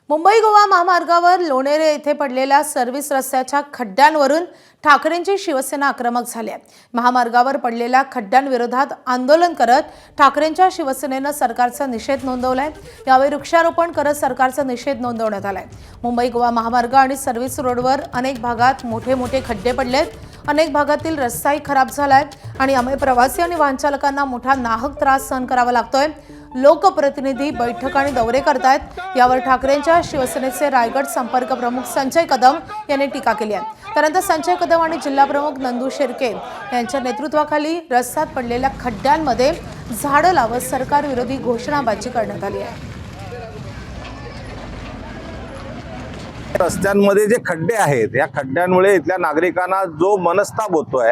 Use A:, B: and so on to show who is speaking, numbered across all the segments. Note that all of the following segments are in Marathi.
A: मुंबई गोवा महामार्गावर लोणेरे येथे पडलेल्या सर्व्हिस रस्त्याच्या खड्ड्यांवरून ठाकरेंची शिवसेना आक्रमक झाली आहे। महामार्गावर पडलेल्या खड्ड्यांविरोधात आंदोलन करत ठाकरेंच्या शिवसेनेने सरकारचा निषेध नोंदवलाय। यावेळी वृक्षारोपण करत सरकारचा निषेध नोंदवण्यात आलाय। मुंबई गोवा महामार्ग आणि सर्व्हिस रोडवर अनेक भागात मोठे खड्डे पडलेत। अनेक भागातील रस्ताही खराब झालाय आणि यामुळे प्रवासी आणि वाहन चालकांना मोठा नाहक त्रास सहन करावा लागतोय। लोकप्रतिनिधी बैठक आणि दौरे करतायत। यावर ठाकरेंच्या शिवसेनेचे रायगड संपर्क प्रमुख संजय कदम यांनी टीका केली आहे। त्यानंतर संजय कदम आणि जिल्हा प्रमुख नंदू शिर्के यांच्या नेतृत्वाखाली रस्त्यात पडलेल्या खड्ड्यांमध्ये झाडं लावत सरकार विरोधी घोषणाबाजी करण्यात आली आहे।
B: रस्त्यांमध्ये जे खड्डे आहेत या खड्ड्यांमुळे इथल्या नागरिकांना जो मनस्ताप होतोय,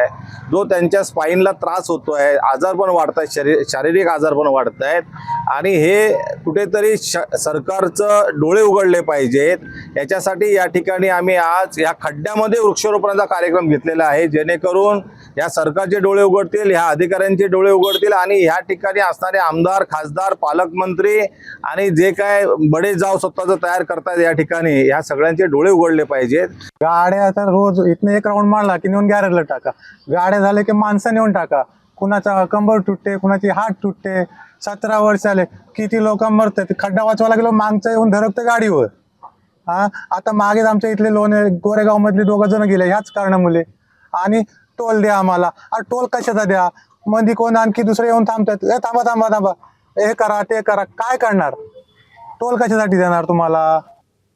B: जो त्यांच्या स्पाईनला त्रास होतोय, आजारपण वाढत आहेत, शारीरिक आजारपण वाढत आहेत आणि हे कुठेतरी सरकारचं डोळे उघडले पाहिजेत। याच्यासाठी या ठिकाणी आम्ही आज या खड्ड्यामध्ये वृक्षारोपणाचा कार्यक्रम घेतलेला आहे, जेणेकरून या सरकारचे डोळे उघडतील, ह्या अधिकाऱ्यांचे डोळे उघडतील आणि ह्या ठिकाणी असणारे आमदार, खासदार, पालकमंत्री आणि जे काय बडे जाव स्वतःचं तयार करतात या ठिकाणी ह्या सगळ्यांचे डोळे उघडले पाहिजेत।
C: गाड्या आता रोज इथने एक राऊंड मारला की नेऊन गॅरेजला टाका, गाड्या झाले की माणसं नेऊन टाका, कुणाचा कंबर तुटते, कुणाची हात तुटते। 17 वर्ष आले किती लोक मरतात, खड्डा वाचवायला गेलो मागचं येऊन धडकते गाडीवर। आता मागेच आमच्या इथले गोरेगाव मधले 2 जण गेले ह्याच कारणामुळे। आणि टोल द्या आम्हाला, अरे टोल कशाचा द्या, मध्ये कोण आणखी दुसरे येऊन थांबतात, थांबा थांबा थांबा, हे करा ते करा, काय करणार, टोल कशासाठी देणार तुम्हाला?